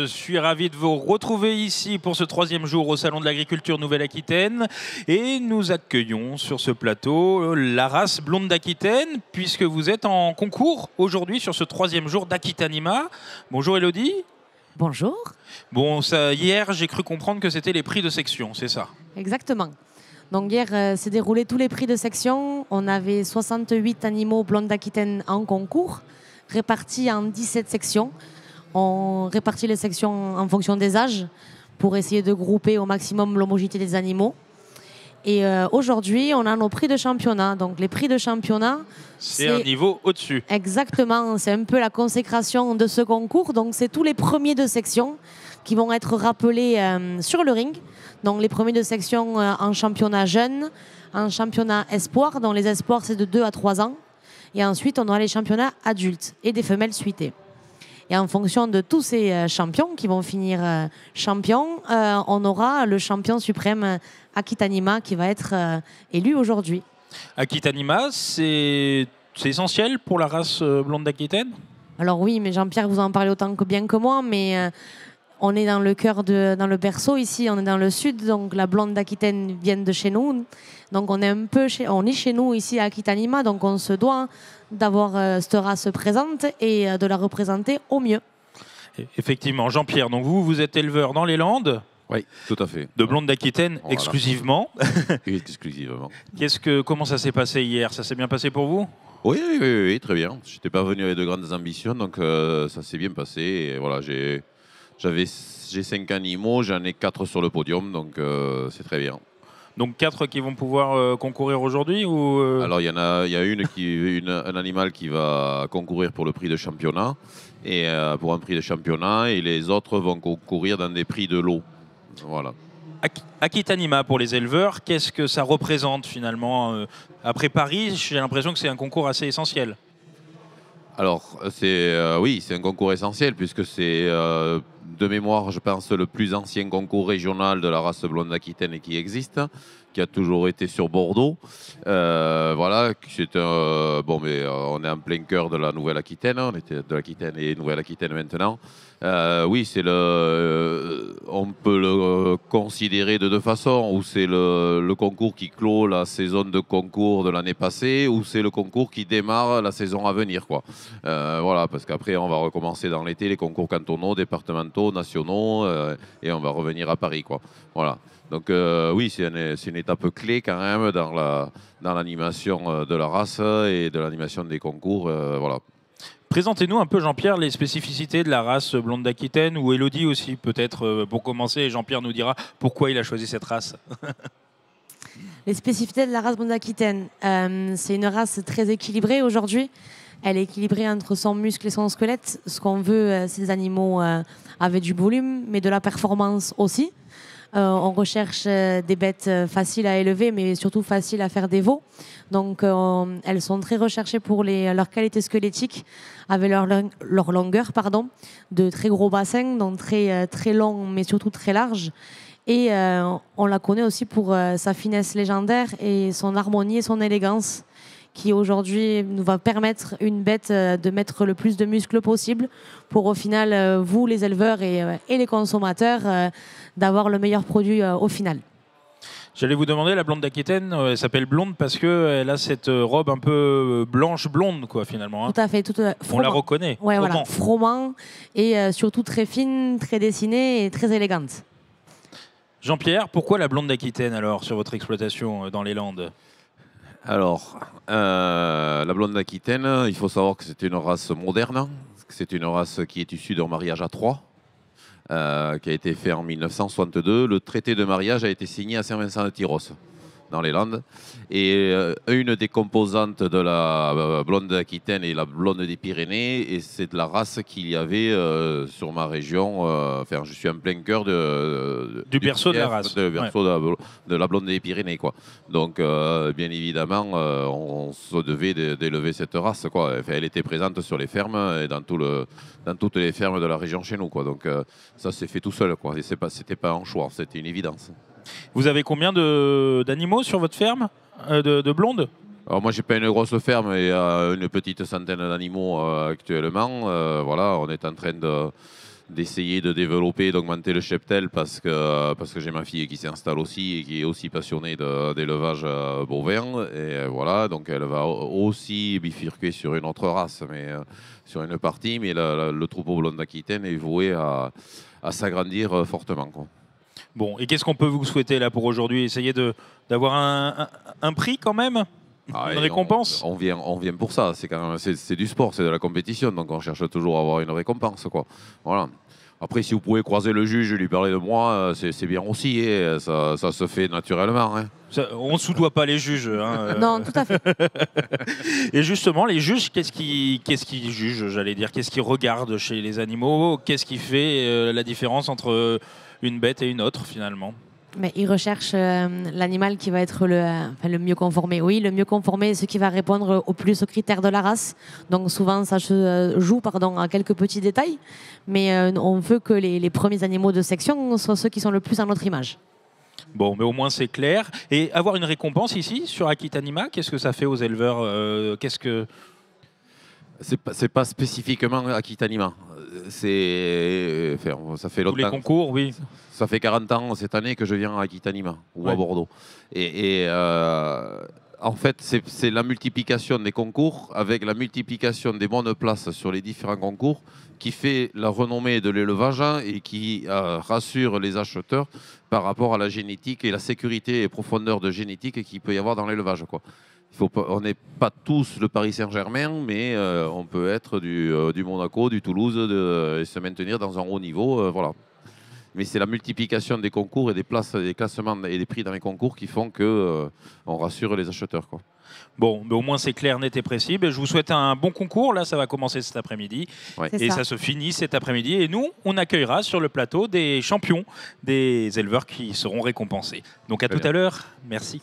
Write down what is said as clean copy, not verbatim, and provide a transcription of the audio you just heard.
suis ravi de vous retrouver ici pour ce 3e jour au Salon de l'Agriculture Nouvelle-Aquitaine. Et nous accueillons sur ce plateau la race blonde d'Aquitaine, puisque vous êtes en concours aujourd'hui sur ce 3e jour d'Aquitanima. Bonjour Elodie. Bonjour. Bon, hier, j'ai cru comprendre que c'était les prix de section, c'est ça? Exactement. Donc hier, s'est déroulé tous les prix de section. On avait 68 animaux blondes d'Aquitaine en concours, répartis en 17 sections. On répartit les sections en fonction des âges pour essayer de grouper au maximum l'homogénéité des animaux. Et aujourd'hui, on a nos prix de championnat. Donc les prix de championnat, c'est un niveau au-dessus. Exactement, c'est un peu la consécration de ce concours. Donc c'est tous les premiers de section qui vont être rappelés sur le ring. Donc les premiers de section en championnat jeune, en championnat espoir. Donc les espoirs, c'est de 2 à 3 ans. Et ensuite, on aura les championnats adultes et des femelles suitées. Et en fonction de tous ces champions qui vont finir champions, on aura le champion suprême Aquitanima qui va être élu aujourd'hui. Aquitanima, c'est essentiel pour la race blonde d'Aquitaine? Alors oui, mais Jean-Pierre, vous en parlez autant que bien que moi, mais on est dans le cœur, dans le berceau ici, on est dans le sud, donc la blonde d'Aquitaine vient de chez nous. Donc on est chez nous ici à Aquitanima, donc on se doit d'avoir cette race présente et de la représenter au mieux. Effectivement, Jean-Pierre, donc vous êtes éleveur dans les Landes? Oui, tout à fait. De blonde d'Aquitaine voilà. Exclusivement. Exclusivement. Comment ça s'est passé hier? Ça s'est bien passé pour vous? Oui, très bien. Je n'étais pas venu avec de grandes ambitions, donc ça s'est bien passé. Et voilà, j'ai 5 animaux, j'en ai 4 sur le podium, donc c'est très bien. Donc 4 qui vont pouvoir concourir aujourd'hui ou Alors il y a un animal qui va concourir pour le prix de championnat et pour un prix de championnat, et les autres vont concourir dans des prix de lot. Voilà. Aquitanima pour les éleveurs, qu'est-ce que ça représente finalement après Paris? J'ai l'impression que c'est un concours assez essentiel. Alors, oui, c'est un concours essentiel puisque c'est, de mémoire, je pense, le plus ancien concours régional de la race blonde d'Aquitaine qui existe, qui a toujours été sur Bordeaux. Voilà, mais on est en plein cœur de la Nouvelle-Aquitaine, on était de l'Aquitaine et Nouvelle-Aquitaine maintenant. Oui, on peut le considérer de deux façons, ou c'est le concours qui clôt la saison de concours de l'année passée, ou c'est le concours qui démarre la saison à venir, quoi. Voilà, parce qu'après on va recommencer dans l'été les concours cantonaux, départementaux, nationaux, et on va revenir à Paris, quoi. Voilà. Donc oui, c'est une étape clé quand même dans l'animation de la race et de l'animation des concours, voilà. Présentez-nous un peu, Jean-Pierre, les spécificités de la race blonde d'Aquitaine, ou Elodie aussi, peut-être, pour commencer. Et Jean-Pierre nous dira pourquoi il a choisi cette race. Les spécificités de la race blonde d'Aquitaine, c'est une race très équilibrée aujourd'hui. Elle est équilibrée entre son muscle et son squelette. Ce qu'on veut, c'est des animaux avec du volume, mais de la performance aussi. On recherche des bêtes faciles à élever, mais surtout faciles à faire des veaux. Donc, elles sont très recherchées pour leur qualité squelettique, avec leur longueur, de très gros bassins, donc très longs, mais surtout très larges. Et on la connaît aussi pour sa finesse légendaire et son harmonie et son élégance, qui aujourd'hui nous va permettre une bête de mettre le plus de muscles possible pour au final, vous les éleveurs et les consommateurs, d'avoir le meilleur produit au final. J'allais vous demander, la blonde d'Aquitaine, elle s'appelle blonde parce qu'elle a cette robe un peu blanche-blonde, quoi, finalement. Hein. Tout à fait. On la reconnaît. Ouais, voilà, froment et surtout très fine, très dessinée et très élégante. Jean-Pierre, pourquoi la blonde d'Aquitaine alors sur votre exploitation dans les Landes? Alors, la blonde d'Aquitaine, il faut savoir que c'est une race moderne. C'est une race qui est issue d'un mariage à 3, qui a été fait en 1962. Le traité de mariage a été signé à Saint-Vincent-de-Tyrosse, dans les Landes. Et une des composantes de la blonde d'Aquitaine est la blonde des Pyrénées, et c'est de la race qu'il y avait sur ma région. Enfin, je suis en plein cœur du berceau de la race. Du berceau de la blonde des Pyrénées, quoi. Donc, bien évidemment, on se devait d'élever cette race, quoi. Enfin, elle était présente sur les fermes et dans toutes les fermes de la région chez nous, quoi. Donc, ça s'est fait tout seul, quoi. Et c'était pas un choix, c'était une évidence. Vous avez combien d'animaux sur votre ferme de blondes? Alors moi, j'ai pas une grosse ferme, il y a une petite centaine d'animaux actuellement. Voilà, on est en train d'essayer de développer, d'augmenter le cheptel parce que j'ai ma fille qui s'installe aussi et qui est aussi passionnée d'élevage bovin. Et voilà, donc elle va aussi bifurquer sur une autre race, mais sur une partie. Mais le troupeau blonde d'Aquitaine est voué à s'agrandir fortement, quoi. Bon, et qu'est-ce qu'on peut vous souhaiter là pour aujourd'hui? Essayer d'avoir un prix quand même? Une récompense? On vient pour ça, c'est du sport, c'est de la compétition, donc on cherche toujours à avoir une récompense, quoi. Voilà. Après, si vous pouvez croiser le juge et lui parler de moi, c'est bien aussi, et ça se fait naturellement. Hein. On ne sous-doit pas les juges. Hein. Non, tout à fait. Et justement, les juges, qu'est-ce qu'ils jugent, j'allais dire? Qu'est-ce qu'ils regardent chez les animaux? Qu'est-ce qui fait la différence entre une bête et une autre, finalement? Mais ils recherchent l'animal qui va être le mieux conformé. Oui, le mieux conformé, ce qui va répondre au plus aux critères de la race. Donc souvent, ça se joue à quelques petits détails. Mais on veut que les premiers animaux de section soient ceux qui sont le plus à notre image. Bon, mais au moins c'est clair. Et avoir une récompense ici, sur Aquitanima, qu'est-ce que ça fait aux éleveurs? C'est pas spécifiquement Aquitanima. Ça fait longtemps. Tous les concours, oui. Ça fait 40 ans cette année que je viens à Aquitanima ou à Bordeaux. En fait, c'est la multiplication des concours avec la multiplication des bonnes places sur les différents concours qui fait la renommée de l'élevage et qui rassure les acheteurs par rapport à la génétique et la sécurité et profondeur de génétique qu'il peut y avoir dans l'élevage, quoi. On n'est pas tous le Paris Saint-Germain, mais on peut être du Monaco, du Toulouse et se maintenir dans un haut niveau. Voilà. Mais c'est la multiplication des concours et des places, des classements et des prix dans les concours qui font qu'on rassure les acheteurs, quoi. Bon, mais au moins c'est clair, net et précis. Je vous souhaite un bon concours. Là, ça va commencer cet après-midi. Ouais. Et ça se finit cet après-midi. Et nous, on accueillera sur le plateau des champions, des éleveurs qui seront récompensés. Donc à tout à l'heure. Merci.